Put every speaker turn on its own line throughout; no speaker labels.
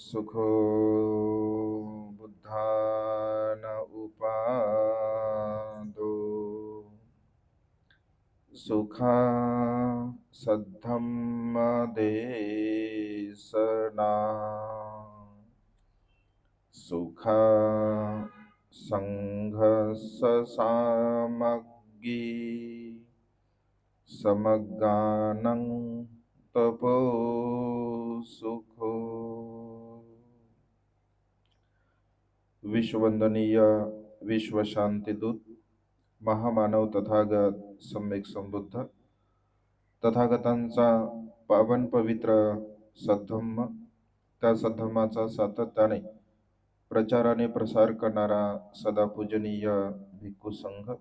सुखो बुद्धान उपादो सुखा सद्धम्मदेशना सुखा संघससामग्गी समगानं तपो सुखो। विश्ववंदनीय विश्व शांतिदूत महामानव तथागत सम्यक संबुद्ध तथागतांचा पावन पवित्र सद्धम्म, त्या सद्धम्माचा सातत्याने प्रचार आणि प्रसार करणारा सदा पूजनीय भिक्खू संघ,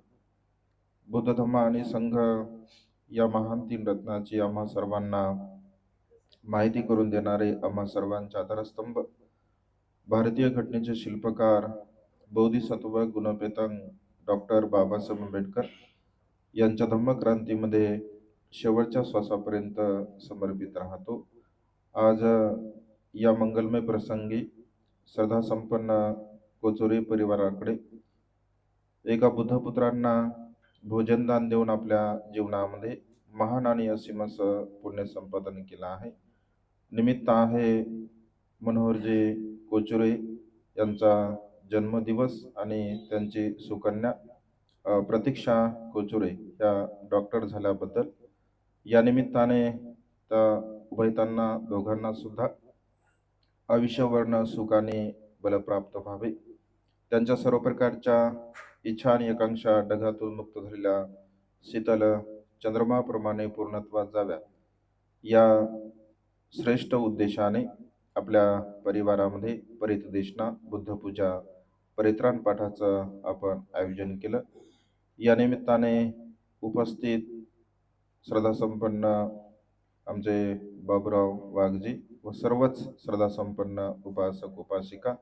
बुद्ध धम्म आणि संघ या महान तीन रत्नाची आम्हा सर्वांना माहिती करून देणारे आम्हा सर्वांचे आधारस्तंभ, भारतीय घटनेचे शिल्पकार बोधिसत्व गुणपेतांग डॉक्टर बाबासाहेब आंबेडकर यांच्या धम्मक्रांतीमध्ये शेवटच्या श्वासापर्यंत समर्पित राहतो। आज या मंगलमय प्रसंगी श्रद्धासंपन्न कोचोरे परिवाराकडे एका बुद्धपुत्रांना भोजनदान देऊन आपल्या जीवनामध्ये महान आणि असीम असं पुण्य संपादन केलं आहे। निमित्त आहे मनोहरजी कोचुरे यांचा जन्मदिवस आणि त्यांची सुकन्या प्रतीक्षा कोचुरे या डॉक्टर झाल्याबद्दल। या निमित्ताने त्या उभयतांना दोघांना सुद्धा आयुष्यवर्ण सुखाने बलप्राप्त व्हावे, त्यांच्या सर्व प्रकारच्या इच्छा आणि आकांक्षा ढगातून मुक्त झालेल्या शीतल चंद्रमाप्रमाणे पूर्णत्वात जाव्या, या श्रेष्ठ उद्देशाने आपल्या परिवारामध्ये परितदेशना बुद्धपूजा परित्राण पाठाचं आपण आयोजन केलं। या निमित्ताने उपस्थित श्रद्धासंपन्न आमचे बाबूराव वाघजी व सर्वच श्रद्धासंपन्न उपासक उपासिका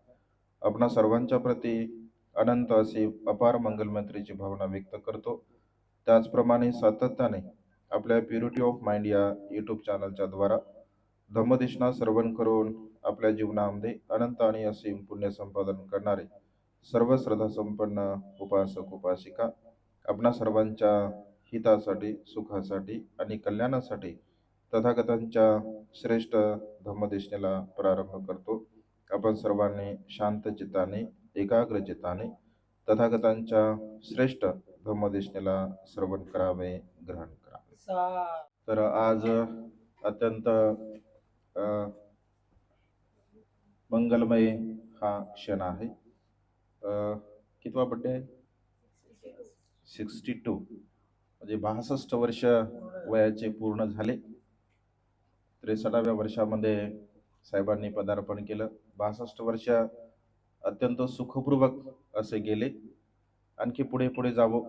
आपणा सर्वांच्या प्रती अनंत अशी अपार मंगलमैत्रीची भावना व्यक्त करतो। त्याचप्रमाणे सातत्याने आपल्या प्युरिटी ऑफ माइंड या यूट्यूब चॅनलच्या द्वारा धम्मदेशना श्रवण करून आपल्या जीवनामध्ये अनंत आणि असीम पुण्य संपादन करणारे सर्व श्रद्धासंपन्न उपासक उपासिका आपणा सर्वांच्या हितासाठी, सुखासाठी आणि कल्याणासाठी तथागतांच्या श्रेष्ठ धम्मदेशनेला प्रारंभ करतो। आपण सर्वांनी शांत चित्ताने, एकाग्र चित्ताने तथागतांच्या श्रेष्ठ धम्मदेशनेला श्रवण करावे, ग्रहण करावे। तर आज अत्यंत मंगलमय हा क्षण आहे। कितवा बड्डे आहे? 62, म्हणजे 62 वर्ष वयाचे पूर्ण झाले। 63व्या वर्षामध्ये साहेबांनी पदार्पण केलं। 62 वर्ष अत्यंत सुखपूर्वक असे गेले। आणखी पुढे पुढे जावो,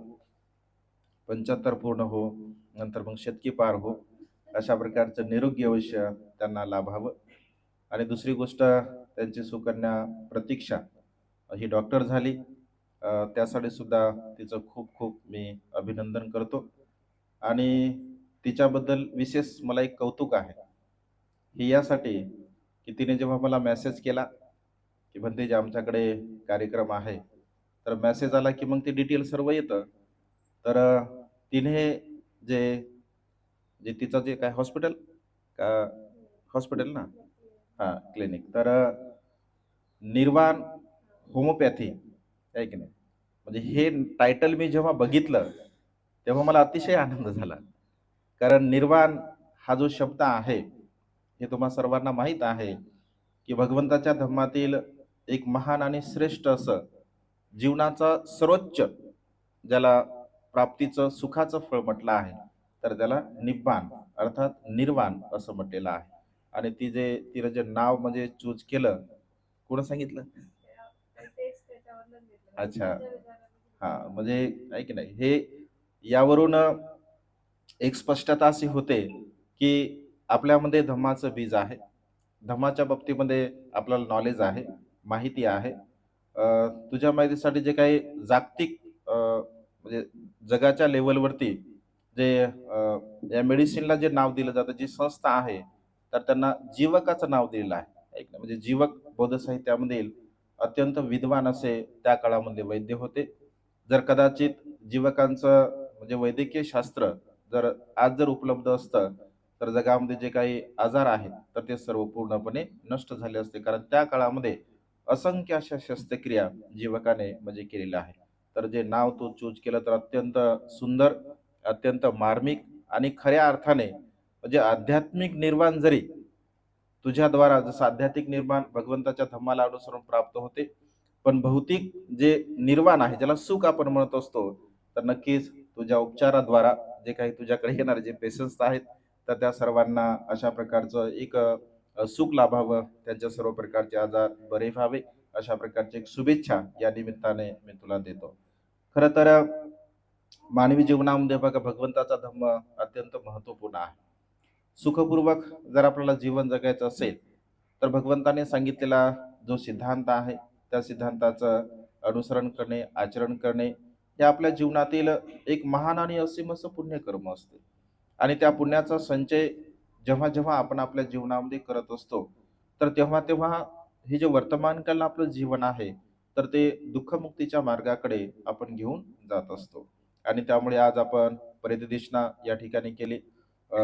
75 पूर्ण हो, नंतर मग शतकी पार हो, अशा प्रकारचं निरोगी आयुष्य त्यांना लाभावं। आणि दुसरी गोष्ट, त्यांची सुकन्या प्रतीक्षा ही डॉक्टर झाली, त्यासाठी सुद्धा तिचं खूप खूप मी अभिनंदन करतो। आणि तिच्याबद्दल विशेष मला एक कौतुक आहे, ही यासाठी की तिने जेव्हा मला मेसेज केला की म्हणते जे आमच्याकडे कार्यक्रम आहे, तर मेसेज आला की मग ते डिटेल सर्व येतं। तर तिने जे जे तिचं जे काय हॉस्पिटल का हॉस्पिटल ना, हां क्लिनिक, तर निर्वाण होमोपॅथी आहे की नाही, म्हणजे हे टायटल मी जेव्हा बघितलं तेव्हा मला अतिशय आनंद झाला। कारण निर्वाण हा जो शब्द आहे हे तुम्हा सर्वांना माहीत आहे की भगवंताच्या धम्मातील एक महान आणि श्रेष्ठ असं जीवनाचा सर्वोच्च, ज्याला प्राप्तीचं सुखाचं फळ म्हटलं आहे, तर त्याला निब्बाण अर्थात निर्वाण असं म्हटलेलं आहे। आणि तिनं जे नाव म्हणजे चूज केलं, कोण सांगितलं? अच्छा, हा, म्हणजे आहे की नाही, हे यावरून एक स्पष्टता अशी होते की आपल्यामध्ये धम्माचं बीज आहे, धम्माच्या बाबतीमध्ये आपल्याला नॉलेज आहे, माहिती आहे। तुझ्या माहितीसाठी जे काही जागतिक म्हणजे जगाच्या लेवलवरती जे या मेडिसिनला जे नाव दिलं जातं, जी संस्था आहे, तर त्यांना जीवकाचं नाव दिलेलं आहे। ऐक ना, म्हणजे जीवक बौद्ध साहित्यामधील अत्यंत विद्वान असे त्या काळामध्ये वैद्य होते. जर कदाचित जीवकांचं म्हणजे वैद्यकीय शास्त्र जर आज जर उपलब्ध असतं, तर जगामध्ये जे काही आजार आहेत तर ते सर्व पूर्णपणे नष्ट झाले असते. कारण त्या काळामध्ये असंख्य अशा शस्त्रक्रिया जीवकाने म्हणजे केलेल्या आहेत. तर जे नाव तू चूज केलं तर अत्यंत सुंदर, अत्यंत मार्मिक आणि खऱ्या अर्थाने म्हणजे आध्यात्मिक निर्वाण जरी तुझ्याद्वारा जसं आध्यात्मिक निर्माण भगवंताच्या धम्माला अनुसरून प्राप्त होते, पण भौतिक जे निर्वाण आहे, ज्याला सुख आपण म्हणत असतो, तर नक्कीच तुझ्या उपचाराद्वारा जे काही तुझ्याकडे येणारे जे पेशंट्स आहेत, तर त्या सर्वांना अशा प्रकारचं एक सुख लाभावं, त्यांच्या सर्व प्रकारचे आजार बरे व्हावे, अशा प्रकारची एक शुभेच्छा या निमित्ताने मी तुला देतो. खरं तर मानवी जीवनामध्ये बघा भगवंताचा धम्म अत्यंत महत्त्वपूर्ण आहे. सुखपूर्वक जर आपल्याला जीवन जगायचं असेल, तर भगवंताने सांगितलेला जो सिद्धांत आहे, त्या सिद्धांताचं अनुसरण करणे, आचरण करणे, हे आपल्या जीवनातील एक महान आणि असीम असं पुण्यकर्म असते. आणि त्या पुण्याचा संचय जेव्हा जेव्हा आपण आपल्या जीवनामध्ये करत असतो, तर तेव्हा तेव्हा हे जे वर्तमानकाल आपलं जीवन आहे, तर ते दुःखमुक्तीच्या मार्गाकडे आपण घेऊन जात असतो. आणि त्यामुळे आज आपण परिदिष्णा या ठिकाणी केली,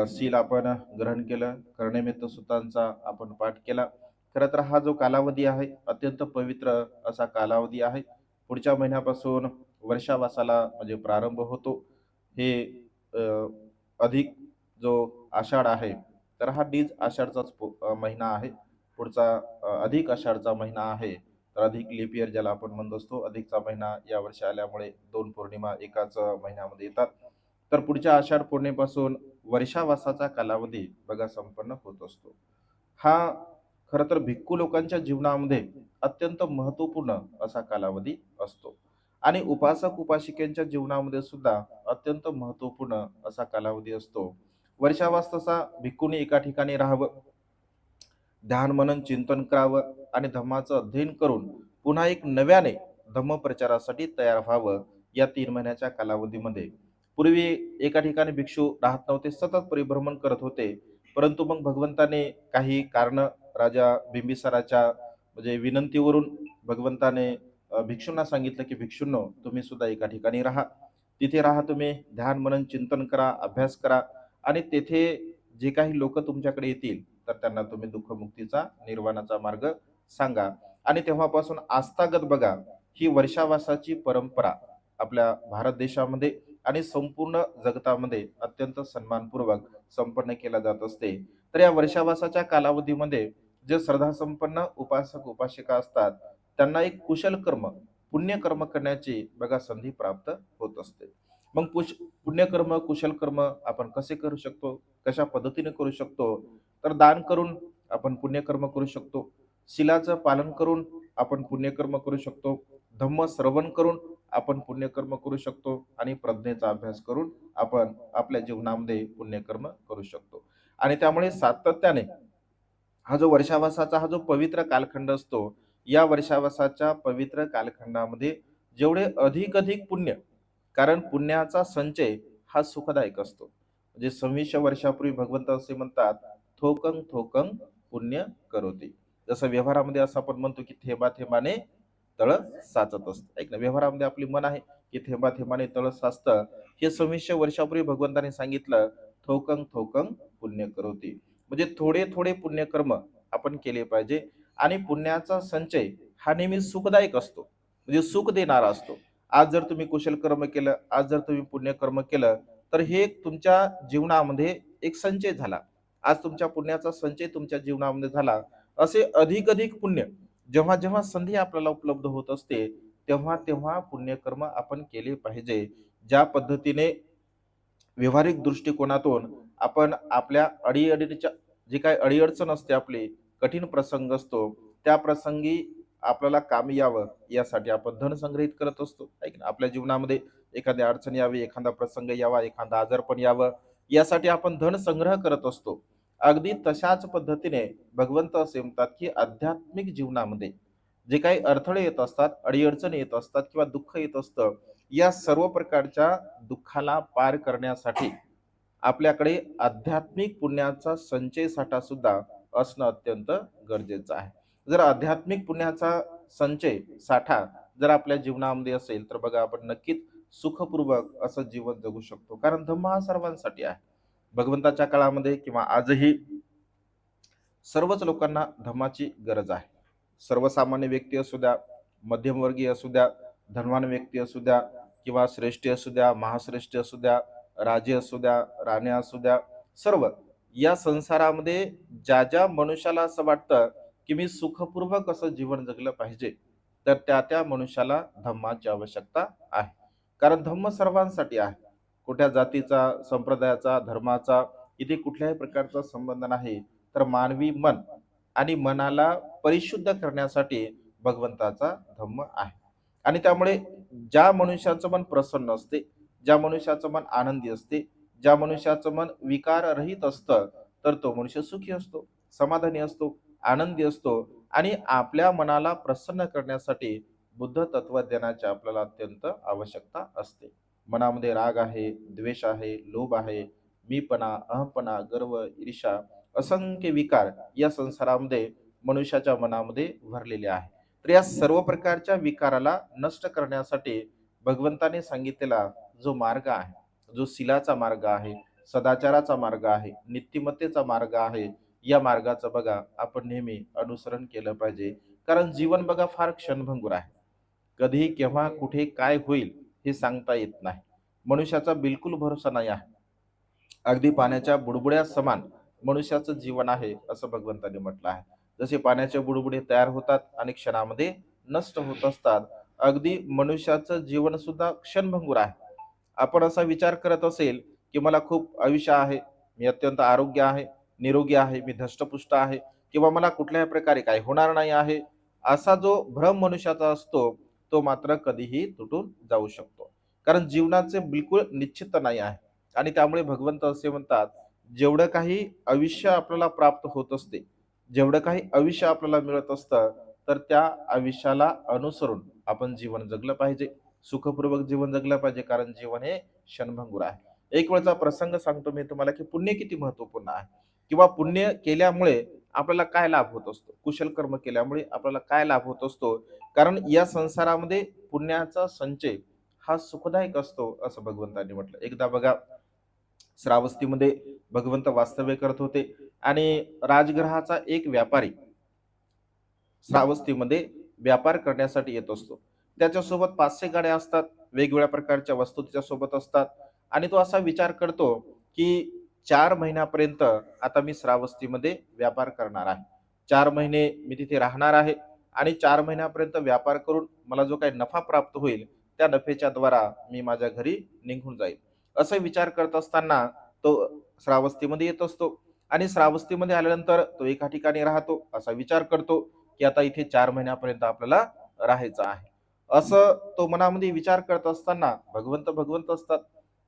सील आपण ग्रहण केलं, करनिमित्त सुतांचा आपण पाठ केला. खरं तर हा जो कालावधी आहे अत्यंत पवित्र असा कालावधी आहे. पुढच्या महिन्यापासून वर्षावासाला म्हणजे प्रारंभ होतो. हे अ, अधिक जो आषाढ आहे, तर हा डीज आषाढचाच महिना आहे. पुढचा अधिक आषाढचा महिना आहे. तर अधिक लीप इयर ज्याला आपण म्हणत असतो, अधिकचा महिना यावर्षी आल्यामुळे 2 पौर्णिमा एकाच महिन्यामध्ये येतात. तर पुढच्या आषाढ पौर्णिमेपासून वर्षावासाचा कालावधी बघा संपन्न होत असतो. हा खरं तर भिक्खू लोकांच्या जीवनामध्ये अत्यंत महत्त्वपूर्ण असा कालावधी असतो. आणि उपासक उपासिकेंच्या जीवनामध्ये सुद्धा अत्यंत महत्त्वपूर्ण असा कालावधी असतो. वर्षावास तसा भिक्खूंनी एका ठिकाणी राहावं, ध्यान मनन चिंतन करावं आणि धम्माचं अध्ययन करून पुन्हा एक नव्याने धम्म प्रचारासाठी तयार व्हावं या 3 महिन्याच्या कालावधीमध्ये. पूर्वी एका ठिकाणी भिक्षू राहत नव्हते, सतत परिभ्रमण करत होते. परंतु मग भगवंताने काही कारण राजा बिंबिसाराच्या म्हणजे विनंतीवरून भगवंताने भिक्षूंना सांगितलं की भिक्षूंनो तुम्ही सुद्धा एका ठिकाणी राहा. तिथे राहा, तुम्ही ध्यान मनन चिंतन करा, अभ्यास करा आणि तेथे जे काही लोक तुमच्याकडे येतील तर त्यांना तुम्ही दुःखमुक्तीचा निर्वाणाचा मार्ग सांगा. आणि तेव्हापासून आस्थागत बघा ही वर्षावासाची परंपरा आपल्या भारत देशामध्ये आणि संपूर्ण जगतामध्ये अत्यंत सन्मानपूर्वक संपन्न केला जात असते. तर या वर्षावासाच्या कालावधीमध्ये जे श्रद्धासंपन्न उपासक उपासिका असतात, त्यांना एक कुशल कर्म पुण्यकर्म करण्याची बघा संधी प्राप्त होत असते. मग पुण्यकर्म कुशल कर्म आपण कसे करू शकतो, कशा पद्धतीने करू शकतो, तर दान करून आपण पुण्यकर्म करू शकतो, शिलाचं पालन करून आपण पुण्यकर्म करू शकतो, धम्म श्रवण करून आपण पुण्यकर्म करू शकतो आणि प्रज्ञेचा अभ्यास करून आपण आपल्या जीवनामध्ये पुण्यकर्म करू शकतो. आणि त्यामुळे सातत्याने हा जो वर्षावासाचा हा जो पवित्र कालखंड असतो, या वर्षावासाच्या पवित्र कालखंडामध्ये जेवढे अधिक अधिक पुण्य, कारण पुण्याचा संचय हा सुखदायक असतो. म्हणजे 2600 वर्षापूर्वी भगवंत असे म्हणतात, थोकंग थोकंग पुण्य करोती. जसं व्यवहारामध्ये असं आपण म्हणतो की थेंबा थेंबाने तळ साचत असतं. ऐक ना, व्यवहारामध्ये आपली मन आहे की थेंबा थेंबाने तळ साचतं. हे 2600 वर्षापूर्वी भगवंताने सांगितलं, थोकंग थोकंग पुण्य करोती. म्हणजे थोडे थोडे पुण्यकर्म आपण केले पाहिजे. आणि पुण्याचा संचय हा नेहमी सुखदायक असतो, म्हणजे सुख देणारा असतो. आज जर तुम्ही कुशल कर्म केलं, आज जर तुम्ही पुण्यकर्म केलं, तर हे तुमच्या जीवनामध्ये एक संचय झाला. आज तुमच्या पुण्याचा संचय तुमच्या जीवनामध्ये झाला. असे अधिक अधिक पुण्य जेव्हा जेव्हा संधी आपल्याला उपलब्ध होत असते, तेव्हा तेव्हा पुण्यकर्म आपण केले पाहिजे. ज्या पद्धतीने व्यावहारिक दृष्टिकोनातून आपण आपल्या अडीअडीच्या जे काही अडीअडचण असते, आपली कठीण प्रसंग असतो, त्या प्रसंगी आपल्याला कामी यावं यासाठी आपण धन संग्रहित करत असतो. ऐक ना, आपल्या जीवनामध्ये एखादी अडचण यावी, एखादा प्रसंग यावा, एखादा आजारपण यावं, यासाठी आपण धन संग्रह करत असतो. अगदी तशाच पद्धतीने भगवंत असे म्हणतात की आध्यात्मिक जीवनामध्ये जे काही अडथळे येत असतात, अडीअडचणी येत असतात किंवा दुःख येत असतं, या सर्व प्रकारच्या दुःखाला पार करण्यासाठी आपल्याकडे आध्यात्मिक पुण्याचा संचय साठा सुद्धा असणं अत्यंत गरजेचं आहे. जर आध्यात्मिक पुण्याचा संचय साठा जर आपल्या जीवनामध्ये असेल तर बघा आपण नक्कीच सुखपूर्वक असं जीवन जगू शकतो, कारण धम्म हा सर्वांसाठी आहे. भगवंताच्या काळामध्ये किंवा आजही सर्वच लोकांना धर्माची गरज आहे. सर्वसामान्य व्यक्ती असू द्या, मध्यमवर्गीय असू द्या, धनवान व्यक्ती असू द्या किंवा श्रेष्ठी असू द्या, महाश्रेष्ठी असू द्या, राजे असू द्या, राण्या असू द्या, सर्व या संसारामध्ये ज्या ज्या मनुष्याला असं वाटतं की मी सुखपूर्वक असं जीवन जगलं पाहिजे, तर त्या त्या मनुष्याला धम्माची आवश्यकता आहे. कारण धम्म सर्वांसाठी आहे. कुठल्या जातीचा, संप्रदायाचा, धर्माचा इथे कुठल्याही प्रकारचा संबंध नाही. तर मानवी मन आणि मनाला परिशुद्ध करण्यासाठी भगवंताचा धम्म आहे. आणि त्यामुळे ज्या मनुष्याचं मन प्रसन्न असते, ज्या मनुष्याचं मन आनंदी असते, ज्या मनुष्याचं मन विकाररहित असतं, तर तो मनुष्य सुखी असतो, समाधानी असतो, आनंदी असतो. आणि आपल्या मनाला प्रसन्न करण्यासाठी बुद्ध तत्वज्ञानाची आपल्याला अत्यंत आवश्यकता असते. मनामध्ये राग आहे, द्वेष आहे, लोभ आहे, मीपणा, अहंपणा, गर्व, ईर्ष्या, असंख्य विकार या संसारामध्ये मनुष्याच्या मनामध्ये भरलेले आहे. तर या सर्व प्रकारच्या विकाराला नष्ट करण्यासाठी भगवंताने सांगितलेला जो मार्ग आहे, जो शिलाचा मार्ग आहे, सदाचाराचा मार्ग आहे, नीतिमत्तेचा मार्ग आहे, या मार्गाचं बघा आपण नेहमी अनुसरण केलं पाहिजे. कारण जीवन बघा फार क्षणभंगुर आहे. कधी केव्हा कुठे काय होईल हे सांगता येत नाही. मनुष्याचा बिलकुल भरोसा नाही आहे. अगदी पाण्याच्या बुडबुड्या समान मनुष्याचं जीवन आहे असं भगवंतांनी म्हटलं आहे. जसे पाण्याचे बुडबुडे तयार होतात आणि क्षणामध्ये नष्ट होत असतात, अगदी मनुष्याचं जीवन सुद्धा क्षणभंगुर आहे. आपण असा विचार करत असेल की मला खूप आयुष्य आहे, मी अत्यंत आरोग्य आहे, निरोगी आहे, मी धष्टपुष्ट आहे, किंवा मला कुठल्याही प्रकारे काही होणार नाही आहे, असा जो भ्रम मनुष्याचा असतो तो मात्र कधीही तुटून जाऊ शकतो. कारण जीवनाचे बिलकुल निश्चित नाही आहे. आणि त्यामुळे भगवंत असे म्हणतात, जेवढं काही आयुष्य आपल्याला प्राप्त होत असते, जेवढं काही आयुष्य आपल्याला मिळत असतं, तर त्या आयुष्याला अनुसरून आपण जीवन जगलं पाहिजे, सुखपूर्वक जीवन जगलं पाहिजे. कारण जीवन हे क्षणभंगुर आहे. एक वेळचा प्रसंग सांगतो मी तुम्हाला की पुण्य किती महत्वपूर्ण आहे, किंवा पुण्य केल्यामुळे आपल्याला काय लाभ होत असतो, कुशल कर्म केल्यामुळे आपल्याला काय लाभ होत असतो. कारण या संसारामध्ये पुण्याचा संचय हा सुखदायक असतो असं भगवंतांनी म्हटलं. एकदा बघा, श्रावस्तीमध्ये भगवंत वास्तव्य करत होते आणि राजगृहाचा एक व्यापारी श्रावस्तीमध्ये व्यापार करण्यासाठी येत असतो. त्याच्यासोबत 500 गाड्या असतात, वेगवेगळ्या प्रकारच्या वस्तू त्याच्या सोबत असतात. आणि तो असा विचार करतो की 4 महिन्यापर्यंत आता मी श्रावस्तीमध्ये व्यापार करणार आहे, 4 महिने मी तिथे राहणार आहे, आणि 4 महिन्यापर्यंत व्यापार करून मला जो काही नफा प्राप्त होईल त्या नफ्याच्या द्वारा मी माझ्या घरी निघून जाईल. असा विचार करत असताना तो श्रावस्तीमध्ये येत असतो. आणि श्रावस्तीमध्ये आल्यानंतर तो एका ठिकाणी राहतो, असा विचार करतो की आता इथे 4 महिन्यापर्यंत आपल्याला राहायचं आहे. असं तो मनामध्ये विचार करत असताना भगवंत भगवंत असतात,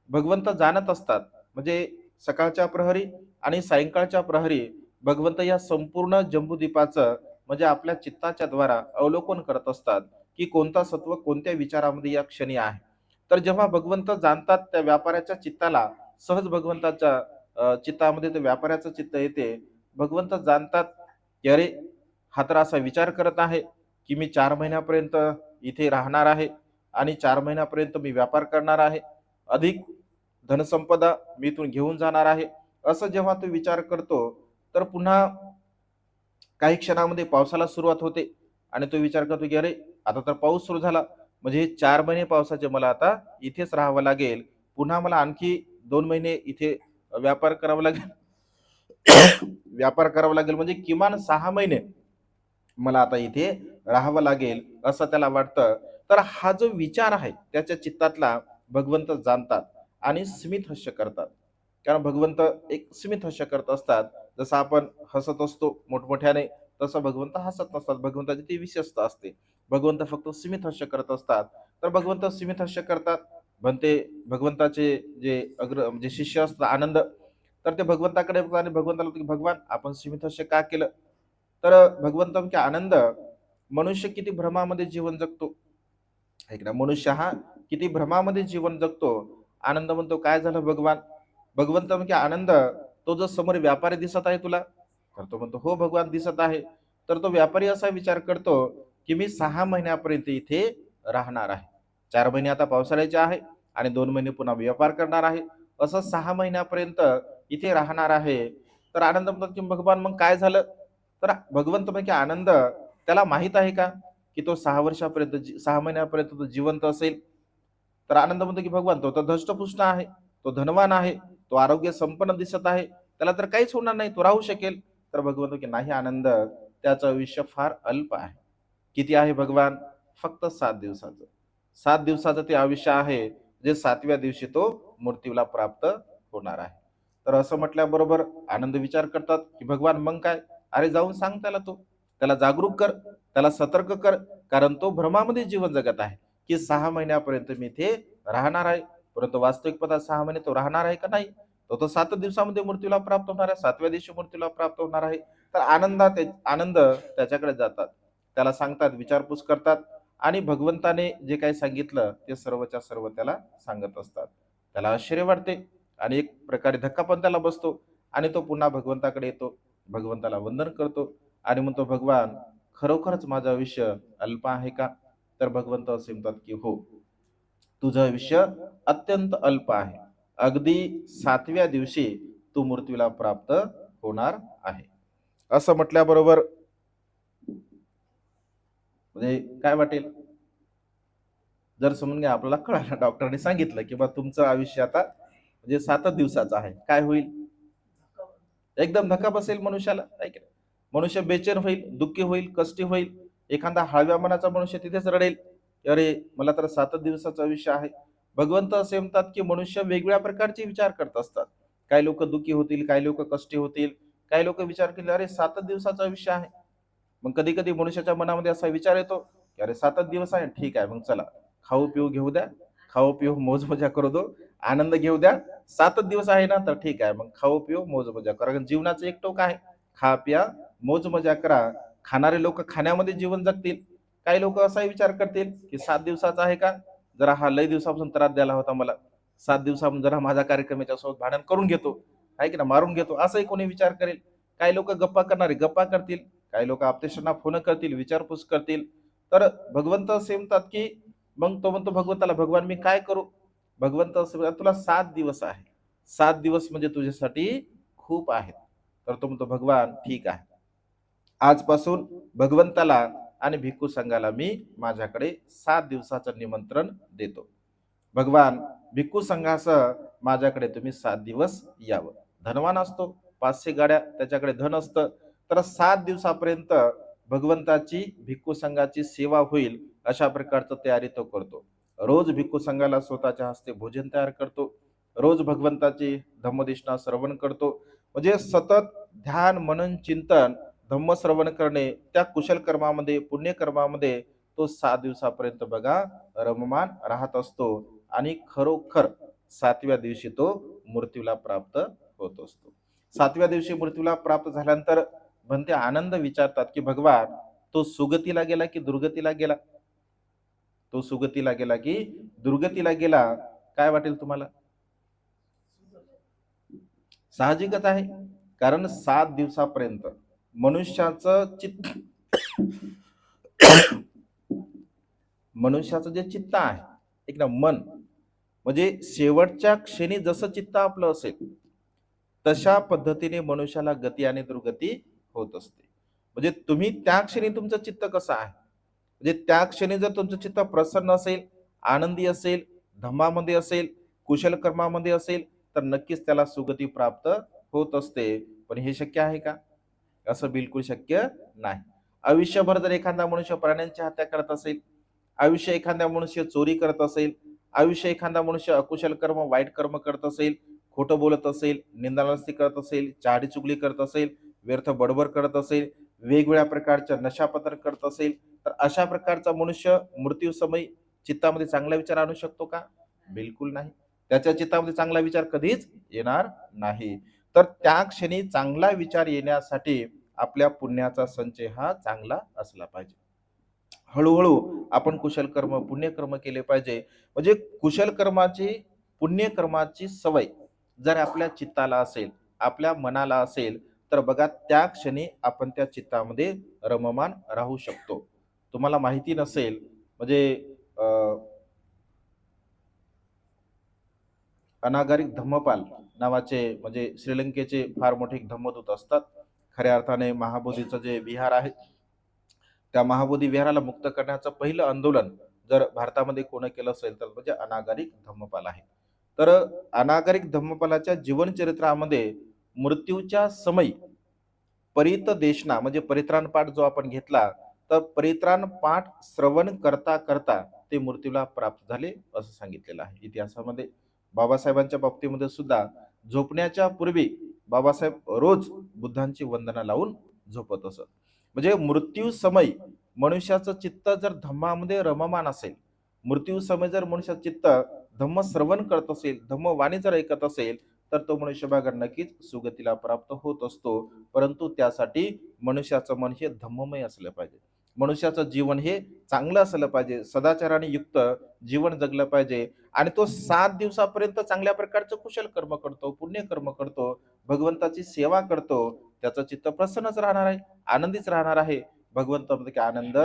भगवंत जाणत असतात. म्हणजे सकाळच्या प्रहरी आणि सायंकाळच्या प्रहरी भगवंत या संपूर्ण जम्बूद्वीपाचं म्हणजे आपल्या चित्ताच्या द्वारा अवलोकन करत असतात की कोणता सत्व कोणत्या विचारामध्ये या क्षणी आहे. तर जेव्हा भगवंत जाणतात त्या व्यापाऱ्याच्या चित्ताला, सहज भगवंताच्या चित्तामध्ये त्या व्यापाऱ्याचं चित्त येते. भगवंत जाणतात की अरे, हा तर असा विचार करत आहे की मी 4 महिन्यापर्यंत इथे राहणार आहे आणि 4 महिन्यापर्यंत मी व्यापार करणार आहे, अधिक धनसंपदा मी इथून घेऊन जाणार आहे. असं जेव्हा तो विचार करतो, तर पुन्हा काही क्षणामध्ये पावसाला सुरुवात होते. आणि तो विचार करतो की अरे, आता तर पाऊस सुरू झाला, म्हणजे हे 4 महिने पावसाचे मला आता इथेच राहावं लागेल. पुन्हा मला आणखी 2 महिने इथे व्यापार करावा लागेल. व्यापार करावा लागेल म्हणजे किमान 6 महिने मला आता इथे राहावं लागेल असं त्याला वाटतं. तर हा जो विचार आहे त्याच्या चित्तातला भगवंत जाणतात आणि स्मित हास्य करतात. कारण भगवंत एक स्मित हास्य करत असतात. जसं आपण हसत असतो मोठमोठ्याने, तसं भगवंत हसत नसतात. भगवंताची ती विशेषता असते. भगवंत फक्त स्मित हास्य करत असतात. तर भगवंत स्मित हास्य करतात. म्हणते भगवंताचे जे जे शिष्य असतात आनंद, तर ते भगवंताकडे बघतात आणि भगवंताला म्हणतात की भगवान आपण स्मित हास्य का केलं. तर भगवंत म्हणते आनंद, मनुष्य किती भ्रमामध्ये जीवन जगतो. ऐक ना, मनुष्य हा किती भ्रमामध्ये जीवन जगतो. आनंद म्हणतो काय झालं भगवान. भगवंत म्हणजे आनंद, तो जो समोर व्यापारी दिसत आहे तुला, तर तो म्हणतो हो भगवान दिसत आहे. तर तो व्यापारी असा विचार करतो की मी 6 महिन्यापर्यंत इथे राहणार आहे. 4 महिने आता पावसाळ्याचे आहे आणि 2 महिने पुन्हा व्यापार करणार आहे. असं 6 महिन्यापर्यंत इथे राहणार आहे. तर आनंद म्हणतात की भगवान मग काय झालं? तर भगवंत म्हणजे की आनंद त्याला माहित आहे का की तो 6 वर्षापर्यंत 6 महिन्यापर्यंत तो जिवंत असेल? तर आनंद म्हणतो की भगवान तो तर धष्टपुष्ट आहे, तो धनवान आहे, तो आरोग्य संपन्न दिसत आहे, त्याला तर काहीच होणार नाही, तो राहू शकेल. तर भगवान म्हणतो की नाही आनंद, त्याचं आयुष्य फार अल्प आहे. किती आहे भगवान? फक्त 7 दिवसाचं. 7 दिवसाचं ते आयुष्य आहे, जे 7व्या दिवशी तो मृत्यूला प्राप्त होणार आहे. तर असं म्हटल्याबरोबर आनंद विचार करतात की भगवान मग काय? अरे जाऊन सांग त्याला, तो त्याला जागरूक कर, त्याला सतर्क कर, कारण तो भ्रमामध्ये जीवन जगत आहे की 6 महिन्यापर्यंत मी इथे राहणार आहे. परंतु वास्तविक पदात 6 महिने तो राहणार आहे का नाही? तो तर 7 दिवसामध्ये मृत्यूला प्राप्त होणार आहे, 7व्या दिवशी मृत्यूला प्राप्त होणार आहे. तर आनंद त्याच्याकडे जातात, त्याला सांगतात, विचारपूस करतात आणि भगवंताने जे काही सांगितलं ते सर्वच्या सर्व त्याला सांगत असतात. त्याला आश्चर्य वाटते आणि एक प्रकारे धक्का पण त्याला बसतो आणि तो पुन्हा भगवंताकडे येतो, भगवंताला वंदन करतो आणि म्हणतो भगवान खरोखरच माझं आयुष्य अल्प आहे का? तर भगवंत असे म्हणतात की हो, तुझं आयुष्य अत्यंत अल्प आहे. अगदी 7व्या दिवशी तू मृत्यूला प्राप्त होणार आहे. असं म्हटल्याबरोबर म्हणजे काय वाटेल? जर समजून घ्या आपल्याला कळालं, डॉक्टरने सांगितलं की बा तुमचं आयुष्य आता म्हणजे 7च दिवसाचं आहे. काय होईल? एकदम धक्का बसेल मनुष्याला, आहे की नाही? मनुष्य बेचैन होईल, दुःखी होईल, कष्टी होईल. एखादा हळव्या मनाचा मनुष्य तिथेच रडेल, अरे मला तर 7च दिवसाचं आयुष्य आहे. भगवंत असे म्हणतात की मनुष्य वेगवेगळ्या प्रकारचे विचार करत असतात. काही लोक दुःखी होतील, काही लोक कष्टी होतील, काही लोक विचार केले अरे 7च दिवसाचं आयुष्य आहे. मग कधी कधी मनुष्याच्या मनामध्ये असा विचार येतो की अरे 7च दिवस आहे, ठीक आहे मग चला खाऊ पिऊ घेऊ द्या, खाऊ पिऊ मौज मजा करू दो, आनंद घेऊ द्या. 7च दिवस आहे ना, तर ठीक आहे मग खाऊ पिऊ मौज मजा करा, कारण जीवनाचं एक टोक आहे. खा प्या मौज मजा करा. खाणारे लोक खाण्यामध्ये जीवन जगतील. काही लोक असाही विचार करतील की 7 दिवसाचा आहे का, जरा हा लय दिवसापासून त्रास द्यायला होता मला, 7 दिवसापासून जरा माझा कार्यक्रमाच्या सोबत भांडण करून घेतो, आहे की ना, मारून घेतो, असंही कोणी विचार करेल. काही लोक गप्पा करणारे गप्पा करतील, काही लोक आपल्याशांना फोन करतील, विचारपूस करतील. तर भगवंत असे म्हणतात की मग तो म्हणतो भगवंताला, भगवान मी काय करू? भगवंत असे म्हणतात, तुला 7 दिवस आहे, 7 दिवस म्हणजे तुझ्यासाठी खूप आहेत. तर तो म्हणतो भगवान ठीक आहे, आजपासून भगवंताला आणि भिक्खू संघाला मी माझ्याकडे 7 दिवसाचं निमंत्रण देतो. भगवान भिक्खू संघासह माझ्याकडे तुम्ही 7 दिवस यावं. धनवान असतो, 500 गाड्या त्याच्याकडे धन असतं. तर 7 दिवसापर्यंत भगवंताची भिक्खू संघाची सेवा होईल अशा प्रकारचं तयारी तो करतो. रोज भिक्खू संघाला स्वतःच्या हस्ते भोजन तयार करतो, रोज भगवंताची धम्मदेशना श्रवण करतो. म्हणजे सतत ध्यान मनन चिंतन धम्म श्रवण करणे, त्या कुशल कर्मामध्ये पुण्यकर्मामध्ये तो 7 दिवसापर्यंत बघा रममान राहत असतो आणि खरोखर 7व्या दिवशी तो मृत्यूला प्राप्त होत असतो. 7व्या दिवशी मृत्यूला प्राप्त झाल्यानंतर म्हणते आनंद विचारतात की भगवान तो सुगतीला गेला की दुर्गतीला गेला? तो सुगतीला गेला की दुर्गतीला गेला? काय वाटेल तुम्हाला? साहजिकच आहे, कारण 7 दिवसापर्यंत मनुष्याचं चित्त मनुष्याचं जे चित्त आहे, एक ना मन, म्हणजे शेवटच्या क्षणी जसं चित्त आपलं असेल तशा पद्धतीने मनुष्याला गती आणि दुर्गती होत असते. म्हणजे तुम्ही त्या क्षणी तुमचं चित्त कसं आहे, म्हणजे त्या क्षणी जर तुमचं चित्त प्रसन्न असेल, आनंदी असेल, धम्मामध्ये असेल, कुशल कर्मामध्ये असेल, तर नक्कीच त्याला सुगती प्राप्त होत असते. पण हे शक्य आहे का? असं बिलकुल शक्य नाही. आयुष्यभर जर एखादा मनुष्य प्राण्यांची हत्या करत असेल, आयुष्य एखादा मनुष्य चोरी करत असेल, आयुष्य एखादा मनुष्य अकुशल कर्म वाईट कर्म करत असेल, खोटं बोलत असेल, निंदामस्ती करत असेल, चाडी चुगली करत असेल, व्यर्थ बडबड करत असेल, वेगवेगळ्या प्रकारच्या नशापत्र करत असेल, तर अशा प्रकारचा मनुष्य मृत्यू समय चित्तामध्ये चांगला विचार आणू शकतो का? बिलकुल नाही. त्याच्या चित्तामध्ये चांगला विचार कधीच येणार नाही. तर त्या क्षणी चांगला विचार येण्यासाठी आपल्या पुण्याचा संचय हा चांगला असला पाहिजे. हळूहळू आपण कुशल कर्म पुण्यकर्म केले पाहिजे. म्हणजे कुशल कर्माची पुण्यकर्माची सवय जर आपल्या चित्ताला असेल, आपल्या मनाला असेल, तर बघा त्या क्षणी आपण त्या चित्तामध्ये रममान राहू शकतो. तुम्हाला माहिती नसेल म्हणजे अ, अनागारिक धम्मपाल नावाचे म्हणजे श्रीलंकेचे फार मोठे एक धम्मदूत असतात. खऱ्या अर्थाने महाबोधीचं जे विहार आहे, त्या महाबोधी विहाराला मुक्त करण्याचं पहिलं आंदोलन जर भारतामध्ये कोण केलं असेल तर म्हणजे अनागारिक धम्मपाल आहे. तर अनागारिक धम्मपालाच्या जीवनचरित्रामध्ये मृत्यूच्या समयी परित देशना म्हणजे परित्राण पाठ जो आपण घेतला, तर परित्राण पाठ श्रवण करता करता ते मृत्यूला प्राप्त झाले असं सांगितलेलं आहे इतिहासामध्ये. बाबासाहेबांच्या बाबतीमध्ये सुद्धा झोपण्याच्या पूर्वी बाबासाहेब रोज बुद्धांची वंदना लावून झोपत असत. म्हणजे मृत्यू समय मनुष्याचं चित्त जर धम्मामध्ये रममान असेल, मृत्यू समय जर मनुष्याचं चित्त धम्म श्रवण करत असेल, धम्म वाणी जर ऐकत असेल, तर तो मनुष्य बघा नक्कीच सुगतीला प्राप्त होत असतो. परंतु त्यासाठी मनुष्याचं मन हे धम्ममय असलं पाहिजे. मनुष्याचं जीवन हे चांगलं असलं पाहिजे, सदाचाराने युक्त जीवन जगलं पाहिजे आणि तो 7 दिवसापर्यंत चांगल्या प्रकारचं कुशल कर्म करतो, पुण्य कर्म करतो, भगवंताची सेवा करतो. त्याचं चित्त प्रसन्नच राहणार आहे, आनंदीच राहणार आहे. भगवंतामध्ये आनंद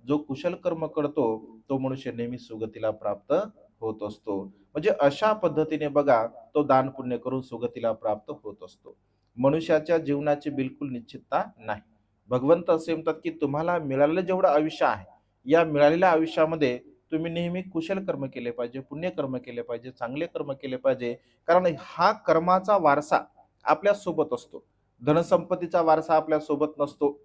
जो कुशल कर्म करतो तो मनुष्य नेहमी सुगतीला प्राप्त होत असतो. म्हणजे अशा पद्धतीने बघा तो दान पुण्य करून सुगतीला प्राप्त होत असतो. मनुष्याच्या जीवनाची बिलकुल निश्चितता नाही. भगवंत असे म्हणतात की तुम्हाला मिळालेलं जेवढं आयुष्य आहे, या मिळालेल्या आयुष्यामध्ये तुम्ही नेहमी कुशल कर्म केले पाहिजे, पुण्य कर्म केले पाहिजे, चांगले कर्म केले पाहिजे. कारण हा कर्माचा वारसा आपल्या सोबत असतो. धनसंपत्तीचा वारसा आपल्या सोबत नसतो.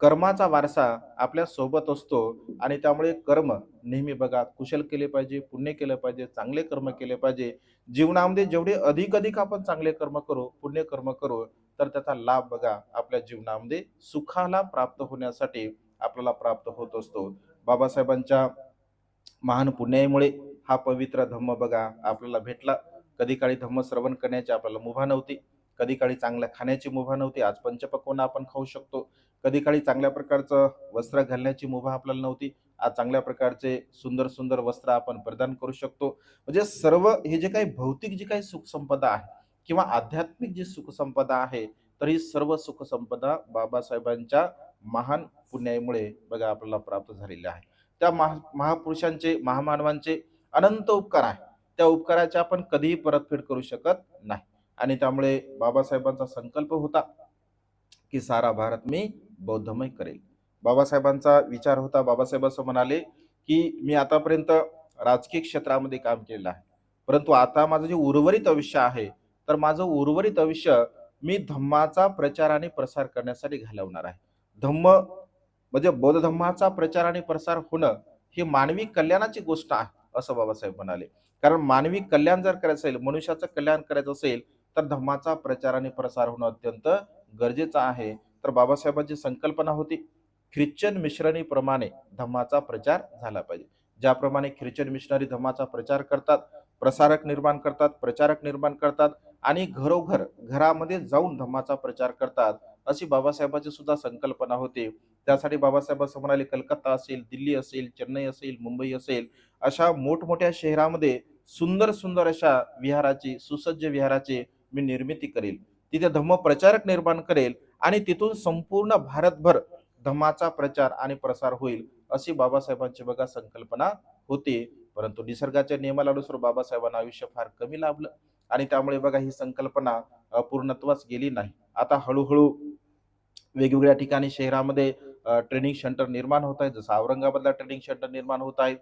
कर्माचा वारसा आपल्या सोबत असतो आणि त्यामुळे कर्म नेहमी बघा कुशल केले पाहिजे, पुण्य केलं पाहिजे, चांगले कर्म केले पाहिजे. जीवनामध्ये जेवढे अधिक आपण चांगले कर्म करू, पुण्य कर्म करू, तर त्याचा लाभ बघा आपल्या जीवनामध्ये सुखाला प्राप्त होण्यासाठी आपल्याला प्राप्त होत असतो. बाबासाहेबांच्या महान पुण्याईमुळे हा पवित्र धम्म बघा आपल्याला भेटला. कधी काळी धम्म श्रवण करण्याची आपल्याला मुभा नव्हती, कधी काळी चांगल्या खाण्याची मुभा नव्हती. आज पंचपक्वान्न आपण खाऊ शकतो. कधी काळी चांगल्या प्रकारचं वस्त्र घालण्याची मुभा आपल्याला नव्हती. आज चांगल्या प्रकारचे सुंदर सुंदर वस्त्र आपण प्रदान करू शकतो. म्हणजे सर्व हे जे काही भौतिक जी काही सुखसंपदा आहे किंवा आध्यात्मिक जी सुखसंपदा आहे, तर ही सर्व सुखसंपदा बाबासाहेबांच्या महान पुण्याईमुळे बघा आपल्याला प्राप्त झालेली आहे. त्या महापुरुषांचे महामानवांचे अनंत उपकार आहे. त्या उपकाराची आपण कधीही परतफेड करू शकत नाही. आणि त्यामुळे बाबासाहेबांचा संकल्प होता की सारा भारत मी बौद्धमय करेल. बाबासाहेबांचा विचार होता, बाबासाहेब असं म्हणाले की मी आतापर्यंत राजकीय क्षेत्रामध्ये काम केलेलं आहे, परंतु आता माझं जे उर्वरित आयुष्य आहे, तर माझं उर्वरित आयुष्य मी धम्माचा प्रचार आणि प्रसार करण्यासाठी घालवणार आहे. धम्म म्हणजे बौद्ध धम्माचा प्रचार आणि प्रसार होणं ही मानवी कल्याणाची गोष्ट आहे असं बाबासाहेब म्हणाले. कारण मानवी कल्याण जर करायचं असेल, मनुष्याचं कल्याण करायचं असेल, तर धम्माचा प्रचार आणि प्रसार होणं अत्यंत गरजेचं आहे. तर बाबासाहेबांची संकल्पना होती ख्रिश्चन मिशनरीप्रमाणे धम्माचा प्रचार झाला पाहिजे. ज्याप्रमाणे ख्रिश्चन मिशनरी धम्माचा प्रचार करतात, प्रसारक निर्माण करतात, प्रचारक निर्माण करतात आणि घरोघर घरामध्ये जाऊन धम्माचा प्रचार करतात, अशी बाबासाहेबांची सुद्धा संकल्पना होती. त्यासाठी बाबासाहेब असं म्हणाले कलकत्ता असेल, दिल्ली असेल, चेन्नई असेल, मुंबई असेल, अशा मोठमोठ्या शहरामध्ये सुंदर सुंदर अशा विहाराची सुसज्ज विहाराची मी निर्मिती करेल. तिथे धम्म प्रचारक निर्माण करेल आणि तिथून संपूर्ण भारतभर धम्माचा प्रचार आणि प्रसार होईल, अशी बाबासाहेबांची बघा संकल्पना होती. परंतु निसर्गाच्या नियमानुसार बाबासाहेबांना आयुष्य फार कमी लाभलं आणि त्यामुळे बघा ही संकल्पना पूर्णत्वास गेली नाही. आता हळूहळू वेगवेगळ्या ठिकाणी शहरामध्ये ट्रेनिंग सेंटर निर्माण होत आहेत. जसं औरंगाबादला ट्रेनिंग सेंटर निर्माण होत आहेत,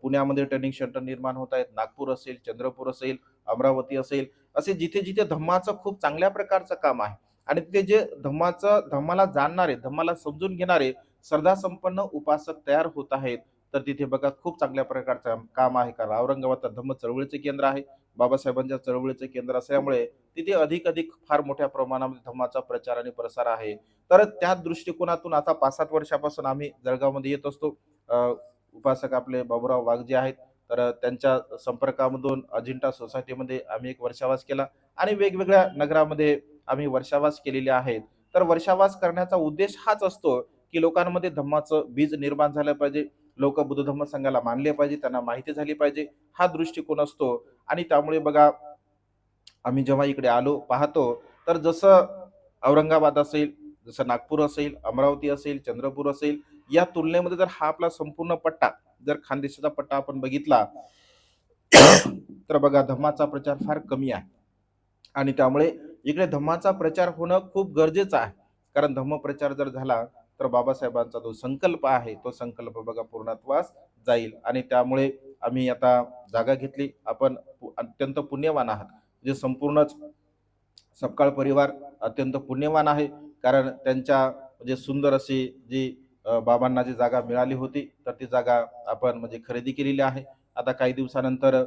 पुण्यामध्ये ट्रेनिंग सेंटर निर्माण होत आहेत, नागपूर असेल, चंद्रपूर असेल, अमरावती असेल, असे जिथे जिथे धम्माचं खूप चांगल्या प्रकारचं काम आहे आणि तिथे जे धम्माला जाणणारे, धम्माला समजून घेणारे श्रद्धासंपन्न उपासक तयार होत आहेत, तर तिथे बघा खूप चांगल्या प्रकारचं काम आहे. कारण औरंगाबाद धम्म चळवळीचे केंद्र आहे. बाबासाहेबांच्या चळवळीचे केंद्र असल्यामुळे तिथे अधिक अधिक फार मोठ्या प्रमाणामध्ये धम्माचा प्रचार आणि प्रसार आहे. तर त्या दृष्टिकोनातून आता 5-7 वर्षापासून आम्ही जळगावमध्ये येत असतो. उपासक आपले बाबूराव वाघ जे आहेत, तर त्यांच्या संपर्कामधून अजिंठा सोसायटीमध्ये आम्ही एक वर्षावास केला आणि वेगवेगळ्या नगरामध्ये आम्ही वर्षावास केलेले आहेत. तर वर्षावास करण्याचा उद्देश हाच असतो की लोकांमध्ये धम्माचं बीज निर्माण झालं पाहिजे, लोक बुद्ध धम्म संघाला मानले पाहिजे, त्यांना माहिती झाली पाहिजे, हा दृष्टिकोन असतो. आणि त्यामुळे बघा आम्ही जेव्हा इकडे आलो पाहतो, तर जसं औरंगाबाद असेल, जसं नागपूर असेल, अमरावती असेल, चंद्रपूर असेल, या तुलनेमध्ये जर हा आपला संपूर्ण पट्टा, जर खानदेशाचा पट्टा आपण बघितला तर बघा धम्माचा प्रचार फार कमी आहे. आणि त्यामुळे इकडे धम्माचा प्रचार होणं खूप गरजेचं आहे. कारण धम्म प्रचार जर झाला तर बाबासाहेबांचा जो संकल्प आहे तो संकल्प बघा पूर्णत्वास जाईल. आणि त्यामुळे आम्ही आता जागा घेतली. आपण अत्यंत पुण्यवान आहात. जे संपूर्णच सपकाळ परिवार अत्यंत पुण्यवान आहे. कारण त्यांच्या म्हणजे सुंदर अशी जी बाबांना जी जागा मिळाली होती तर ती जागा आपण म्हणजे खरेदी केलेली आहे. आता काही दिवसानंतर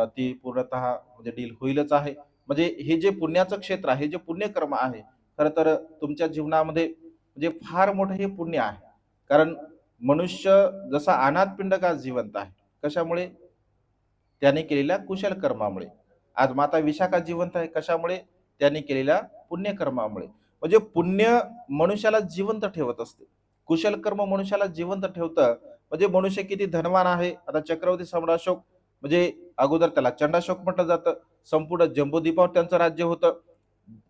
ती पूर्णतः म्हणजे डील होईलच आहे. म्हणजे हे जे पुण्याचं क्षेत्र आहे, जे पुण्यकर्म आहे, खरं तर तुमच्या जीवनामध्ये म्हणजे फार मोठं हे पुण्य आहे. कारण मनुष्य जसा अनाथ पिंडका जिवंत आहे. कशामुळे? त्याने केलेल्या कुशल कर्मामुळे. आज माता विशाखा जिवंत आहे. कशामुळे? त्याने केलेल्या पुण्यकर्मामुळे. म्हणजे पुण्य मनुष्याला जिवंत ठेवत असते. कुशल कर्म मनुष्याला जिवंत ठेवतं. म्हणजे मनुष्य किती धनवान आहे. आता चक्रवर्ती सम्राट अशोक म्हणजे अगोदर त्याला चंडाशोक म्हटलं जातं. संपूर्ण जम्बूद्वीपावर त्यांचं राज्य होतं.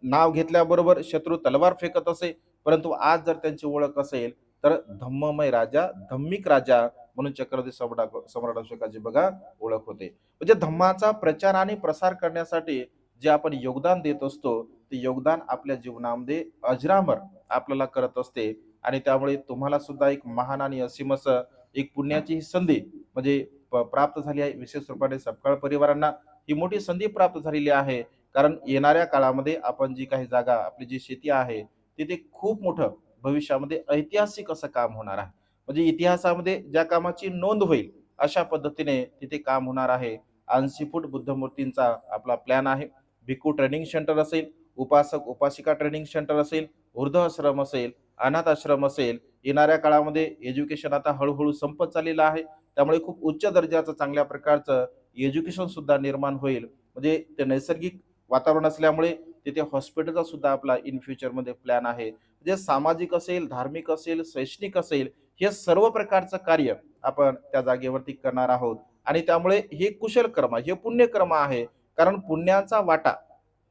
नाव घेतल्याबरोबर शत्रू तलवार फेकत असे. परंतु आज जर त्यांची ओळख असेल तर धम्ममय राजा, धम्मिक राजा म्हणून चक्रवर्ती सम्राट सम्राट अशोकाची बघा ओळख होते. म्हणजे धम्माचा प्रचार आणि प्रसार करण्यासाठी जे आपण योगदान देत असतो ते योगदान आपल्या जीवनामध्ये अजरामर आपल्याला करत असते. आणि त्यामुळे तुम्हाला सुद्धा एक महान आणि असीम असं एक पुण्याची ही संधी म्हणजे प्राप्त झाली आहे. विशेष रूपाने सपकाळ परिवारांना ही मोठी संधी प्राप्त झालेली आहे. कारण येणाऱ्या काळामध्ये आपण जी काही जागा आपली जी शेती आहे तिथे खूप मोठं भविष्यामध्ये ऐतिहासिक असं काम होणार आहे. म्हणजे इतिहासामध्ये ज्या कामाची नोंद होईल अशा पद्धतीने तिथे काम होणार आहे. 80 फूट बुद्ध मूर्तींचा आपला प्लॅन आहे. भिक्खू ट्रेनिंग सेंटर असेल, उपासक उपासिका ट्रेनिंग सेंटर असेल, वृद्धाश्रम असेल, अनाथ आश्रम असेल. येणाऱ्या काळामध्ये एज्युकेशन आता हळूहळू संपत चाललेलं आहे. त्यामुळे खूप उच्च दर्जाचं चांगल्या प्रकारचं एज्युकेशन सुद्धा निर्माण होईल. म्हणजे ते नैसर्गिक वातावरण असल्यामुळे तिथे हॉस्पिटलचा सुद्धा आपला इन फ्युचरमध्ये प्लॅन आहे. म्हणजे सामाजिक असेल, धार्मिक असेल, शैक्षणिक असेल, हे सर्व प्रकारचं कार्य आपण त्या जागेवरती करणार आहोत. आणि त्यामुळे हे कुशल कर्म, हे पुण्यकर्म आहे. कारण पुण्याचा वाटा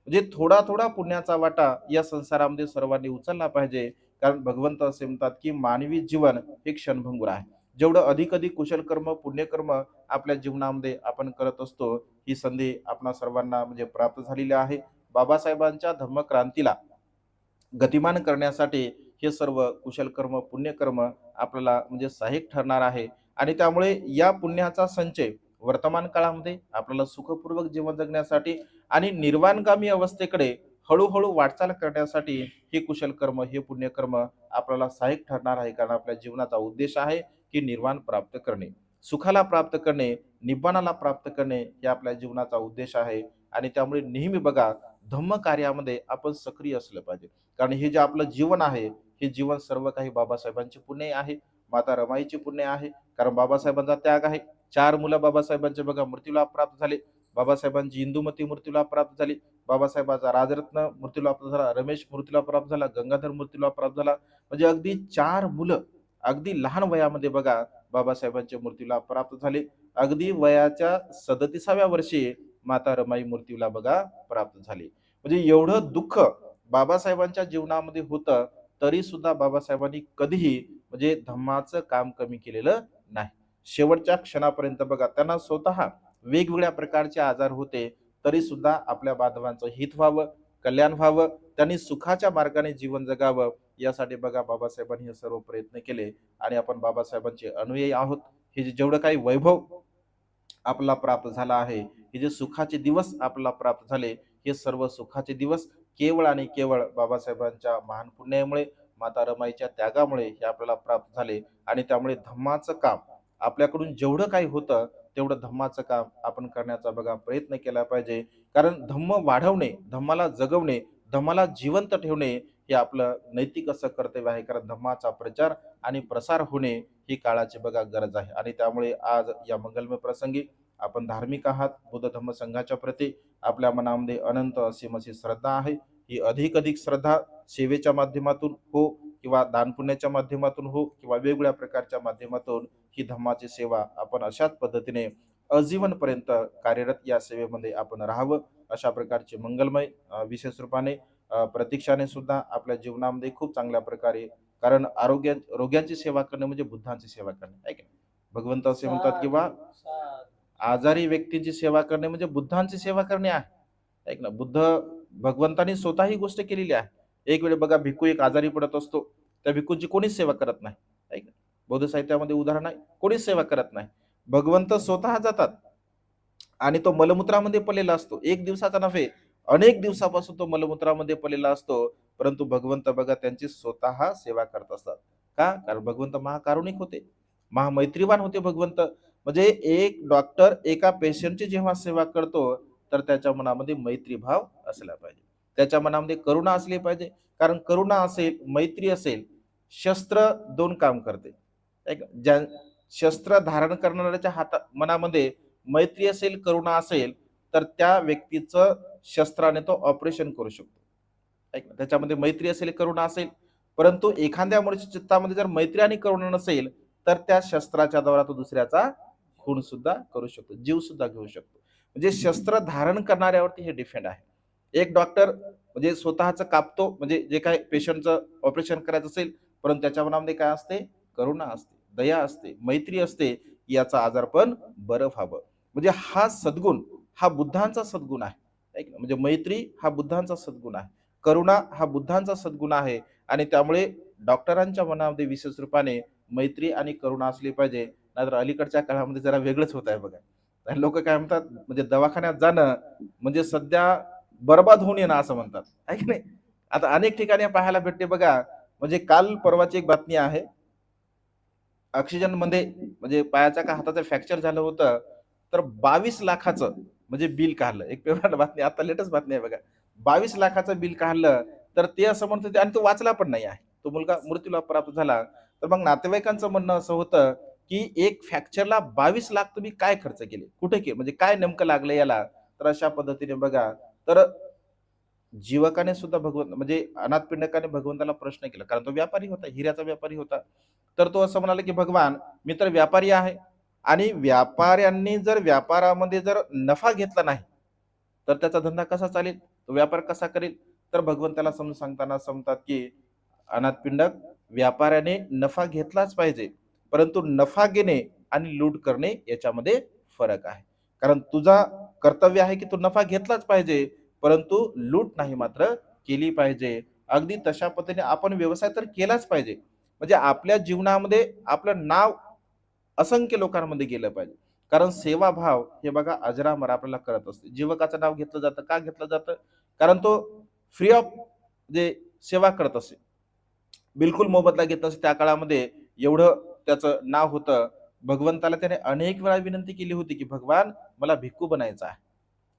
म्हणजे थोडा थोडा पुण्याचा वाटा या संसारामध्ये सर्वांनी उचलला पाहिजे. कारण भगवंत असे म्हणतात की मानवी जीवन हे क्षणभंगुर आहे. जेवढं अधिक अधिक कुशल कर्म, पुण्यकर्म आपल्या जीवनामध्ये आपण करत असतो, ही संधी आपणा सर्वांना म्हणजे प्राप्त झालेली आहे. बाबासाहेबांच्या धम्मक्रांतीला गतिमान करण्यासाठी हे सर्व कुशल कर्म, पुण्यकर्म आपल्याला म्हणजे सहाय्यक ठरणार आहे. आणि त्यामुळे या पुण्याचा संचय वर्तमान काळामध्ये आपल्याला सुखपूर्वक जीवन जगण्यासाठी आणि निर्वाणगामी अवस्थेकडे हळूहळू वाटचाल करण्यासाठी हे कुशल कर्म, हे पुण्यकर्म आपल्याला सहाय्यक ठरणार आहे. कारण आपल्या जीवनाचा उद्देश आहे की निर्वाण प्राप्त करणे, सुखाला प्राप्त करणे, निब्बाणाला प्राप्त करणे, हे आपल्या जीवनाचा उद्देश आहे. आणि त्यामुळे नेहमी बघा धम्म कार्यामध्ये आपण सक्रिय असलं पाहिजे. कारण हे जे आपलं जीवन आहे, हे जीवन सर्व काही बाबासाहेबांचे पुण्य आहे. माता रमाईची पुण्य आहे. कारण बाबासाहेबांचा त्याग आहे. 4 मुलं बाबासाहेबांचे बघा मृत्यूला प्राप्त झाले. बाबासाहेबांची इंदुमती मृत्यूला प्राप्त झाली. बाबासाहेबांचा राजरत्न मृत्यूला प्राप्त झाला. रमेश मृत्यूला प्राप्त झाला. गंगाधर मृत्यूला प्राप्त झाला. म्हणजे अगदी 4 मुलं अगदी लहान वयामध्ये बघा बाबासाहेबांच्या मृत्यूला प्राप्त झाले. अगदी वयाच्या 37व्या वर्षी माता रमाई मृत्यूला बघा प्राप्त झाली. म्हणजे एवढं दुःख बाबासाहेबांच्या जीवनामध्ये होतं, तरी सुद्धा बाबासाहेबांनी कधीही म्हणजे धम्माचं काम कमी केलेलं नाही. शेवटच्या क्षणापर्यंत बघा त्यांना स्वतः वेगवेगळ्या प्रकारचे आजार होते, तरी सुद्धा आपल्या बांधवांचं हित व्हावं, कल्याण व्हावं, त्यांनी सुखाच्या मार्गाने जीवन जगावं, यासाठी बघा बाबासाहेबांनी हे सर्व प्रयत्न केले. आणि आपण बाबासाहेबांचे अनुयायी आहोत. हे जेवढं काही वैभव आपल्याला प्राप्त झाला आहे, हे जे सुखाचे दिवस आपल्याला प्राप्त झाले, हे सर्व सुखाचे दिवस केवळ आणि केवळ बाबासाहेबांच्या महान पुण्यामुळे, माता रमाईच्या त्यागामुळे हे आपल्याला प्राप्त झाले. आणि त्यामुळे धम्माचं काम आपल्याकडून जेवढं काही होतं तेवढं धम्माचं काम आपण करण्याचा बघा प्रयत्न केला पाहिजे. कारण धम्म वाढवणे, धम्माला जगवणे, धम्माला जिवंत ठेवणे हे आपलं नैतिक असं कर्तव्य आहे. कारण धम्माचा प्रचार आणि प्रसार होणे ही काळाची बघा गरज आहे. आणि त्यामुळे आज या मंगलमय प्रसंगी आपण धार्मिक आहात. बुद्ध धम्म संघाच्या प्रती आपल्या मनामध्ये अनंत असीम अशी श्रद्धा आहे. ही अधिक अधिक श्रद्धा सेवेच्या माध्यमातून हो, किंवा दानपुण्याच्या माध्यमातून हो, किंवा वेगवेगळ्या प्रकारच्या माध्यमातून ही धम्माची सेवा आपण अशाच पद्धतीने आजीवनपर्यंत कार्यरत या सेवेमध्ये आपण राहावं, अशा प्रकारचे मंगलमय विशेष रूपाने प्रतीक्षाने सुद्धा आपल्या जीवनामध्ये खूप चांगल्या प्रकारे, कारण रोग्यांची सेवा करणे म्हणजे बुद्धांची सेवा करणे आहे की नाही. भगवंत असे म्हणतात की बा आजारी व्यक्तींची सेवा करणे म्हणजे बुद्धांची सेवा करणे आहे. ऐक ना, भगवंतांनी स्वतः ही गोष्ट केलेली आहे. एक वेळ बघा, भिक्खू एक आजारी पडत असतो, त्या भिक्खूंची कोणीच सेवा करत नाही. ऐक ना, बौद्ध साहित्यामध्ये उदाहरण आहे, कोणीच सेवा करत नाही. भगवंत स्वतः जातात आणि तो मलमूत्रामध्ये पडलेला असतो. एक दिवसाचा नव्हे, अनेक दिवसापासून तो मलमूत्रामध्ये पडलेला असतो. परंतु भगवंत बघा त्यांची स्वतः सेवा करत असतात. का? कारण भगवंत महाकारुणिक होते, महामैत्रीवान होते भगवंत. म्हणजे एक डॉक्टर एका पेशंटची जेव्हा सेवा करतो, तर त्याच्या मनामध्ये मैत्री भाव असला पाहिजे. त्याच्या मनामध्ये करुणा असली पाहिजे. कारण करुणा असेल, मैत्री असेल, शस्त्र 2 काम करते. ज्या शस्त्र धारण करणाऱ्याच्या मनामध्ये मैत्री असेल, करुणा असेल, तर त्या व्यक्तीचं शस्त्राने तो ऑपरेशन करू शकतो. ऐक ना, त्याच्यामध्ये मैत्री असेल, करुणा असेल. परंतु एखाद्या मनुष्य चित्तामध्ये जर मैत्री आणि करुणा नसेल, तर त्या शस्त्राच्या द्वारा तो दुसऱ्याचा खून सुद्धा करू शकतो, जीव सुद्धा घेऊ शकतो. म्हणजे शस्त्र धारण करणाऱ्यावरती हे डिपेंड आहे. एक डॉक्टर म्हणजे स्वतःच कापतो, म्हणजे जे काही पेशंटचं ऑपरेशन करायचं असेल, परंतु त्याच्या मनामध्ये काय असते? करुणा असते, दया असते, मैत्री असते, याचा आजार पण बरं व्हावं. म्हणजे हा सद्गुण, हा बुद्धांचा सद्गुण आहे. ऐक ना, म्हणजे मैत्री हा बुद्धांचा सद्गुण आहे, करुणा हा बुद्धांचा सद्गुण आहे. आणि त्यामुळे डॉक्टरांच्या मनामध्ये विशेष रूपाने मैत्री आणि करुणा असली पाहिजे. नाहीतर अलीकडच्या काळामध्ये जरा वेगळंच होत आहे बघा. लोक काय म्हणतात, म्हणजे दवाखान्यात जाणं म्हणजे सध्या बरबाद होऊन येणं असं म्हणतात, आहे की नाही. आता अनेक ठिकाणी पाहायला भेटते बघा. म्हणजे काल परवाची एक बातमी आहे, ऑक्सिजन मध्ये म्हणजे पायाच्या का हाताचं फ्रॅक्चर झालं होतं, तर 22 लाखाचं म्हणजे बिल काढलं. एक पेपरला बातमी, आता लेटेस्ट बातमी आहे बघा. 22 लाखाचं बिल काढलं. तर ते असं म्हणत होते आणि तो वाचला पण नाही आहे. तो मुलगा मृत्यूला प्राप्त झाला. तर मग नातेवाईकांचं म्हणणं असं होतं, की एक फ्रॅक्चरला 22 लाख तुम्ही काय खर्च केले? कुठे केले? म्हणजे काय नेमकं लागलं याला? तर अशा पद्धतीने बघा. तर जीवकाने सुद्धा म्हणजे अनाथ पिंडकाने भगवंताला प्रश्न केला, कारण तो व्यापारी होता, हिऱ्याचा व्यापारी होता. तर तो असं म्हणाला की भगवान, मी तर व्यापारी आहे, आणि व्यापाऱ्यांनी जर व्यापारामध्ये जर नफा घेतला नाही, तर त्याचा धंदा कसा चालेल, तो व्यापार कसा करेल? तर भगवंताला समजून सांगताना सांगतात की अनाथ पिंडक, व्यापाऱ्याने नफा घेतलाच पाहिजे, परंतु नफा घेणे आणि लूट करणे याच्यामध्ये फरक आहे. कारण तुझा कर्तव्य आहे की तू नफा घेतलाच पाहिजे, परंतु लूट नाही मात्र केली पाहिजे. अगदी तशा पद्धतीने आपण व्यवसाय तर केलाच पाहिजे. म्हणजे आपल्या जीवनामध्ये आपलं नाव असंख्य लोकांमध्ये गेलं पाहिजे. कारण सेवाभाव हे बघा अजरामर आपल्याला कळत असते. जीवकाचं नाव घेतलं जातं. का घेतलं जातं? कारण तो फ्री ऑफ जे सेवा करत असे. बिलकुल मोबदला घेत नसे. त्या काळामध्ये एवढं त्याचं नाव होतं. भगवंताला त्याने अनेक वेळा विनंती केली होती, की "भगवान, मला भिक्खू बनायचं आहे.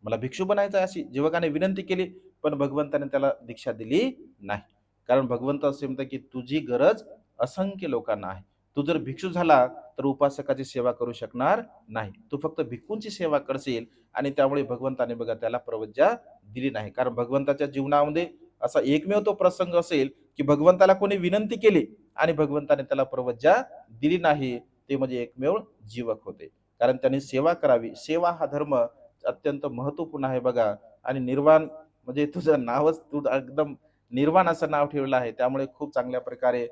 मला भिक्षू बनायचं आहे," अशी जीवकाने विनंती केली. पण भगवंताने त्याला दीक्षा दिली नाही. कारण भगवंत असे म्हणतात, की तुझी गरज असंख्य लोकांना आहे. तू जर भिक्षू झाला, तर उपासकाची सेवा करू शकणार नाही. तू फक्त भिक्खूंची सेवा करशील. आणि त्यामुळे भगवंताने बघा त्याला प्रवज्या दिली नाही. कारण भगवंताच्या जीवनामध्ये असा एकमेव तो प्रसंग असेल, की भगवंताला कोणी विनंती केली आणि भगवंताने त्याला प्रवज्या दिली नाही. ते म्हणजे एकमेव जीवक होते. कारण त्यांनी सेवा करावी. सेवा हा धर्म अत्यंत महत्त्वपूर्ण आहे बघा. आणि निर्वाण म्हणजे तुझं नावच तू एकदम निर्वाण असं नाव ठेवलं आहे. त्यामुळे खूप चांगल्या प्रकारे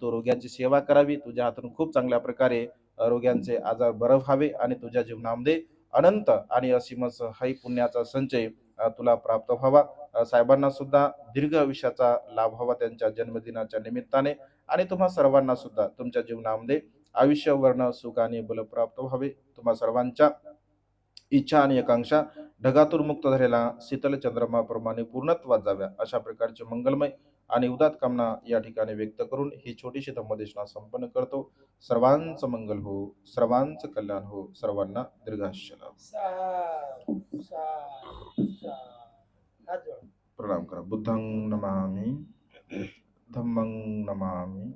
तू रोग्यांची सेवा करावी. तुझ्या हातून खूप चांगल्या प्रकारे रोग्यांचे आजार बरे व्हावे आणि तुझ्या जीवनामध्ये अनंत आणि असीमच हाही पुण्याचा संचय तुला प्राप्त व्हावा. साहेबांना सुद्धा दीर्घ आयुष्याचा लाभ व्हावा त्यांच्या जन्मदिनाच्या निमित्ताने. आणि तुम्हा सर्वांना सुद्धा तुमच्या जीवनामध्ये आयुष्य वर्ण सुख आणि बल प्राप्त व्हावे. तुम्हा सर्वांच्या इच्छा आणि आकांक्षा ढगातून मुक्त झालेला शीतल चंद्रमाप्रमाणे पूर्णत्वात जाव्या, अशा प्रकारचे मंगलमय आणि उदात कामना या ठिकाणी व्यक्त करून ही छोटीशी धम्मदेशना संपन्न करतो. सर्वांचं मंगल हो, सर्वांचं कल्याण हो, सर्वांना दीर्घायुष्य लाभो. प्रणाम करा. बुद्धं नमामि, धम्मं नमामि,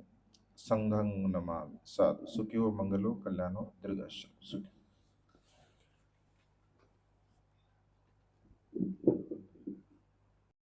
संघं नमामि. साधु. सुखी हो, मंगलो, कल्याण हो, दीर्घायुष्य. सुखी.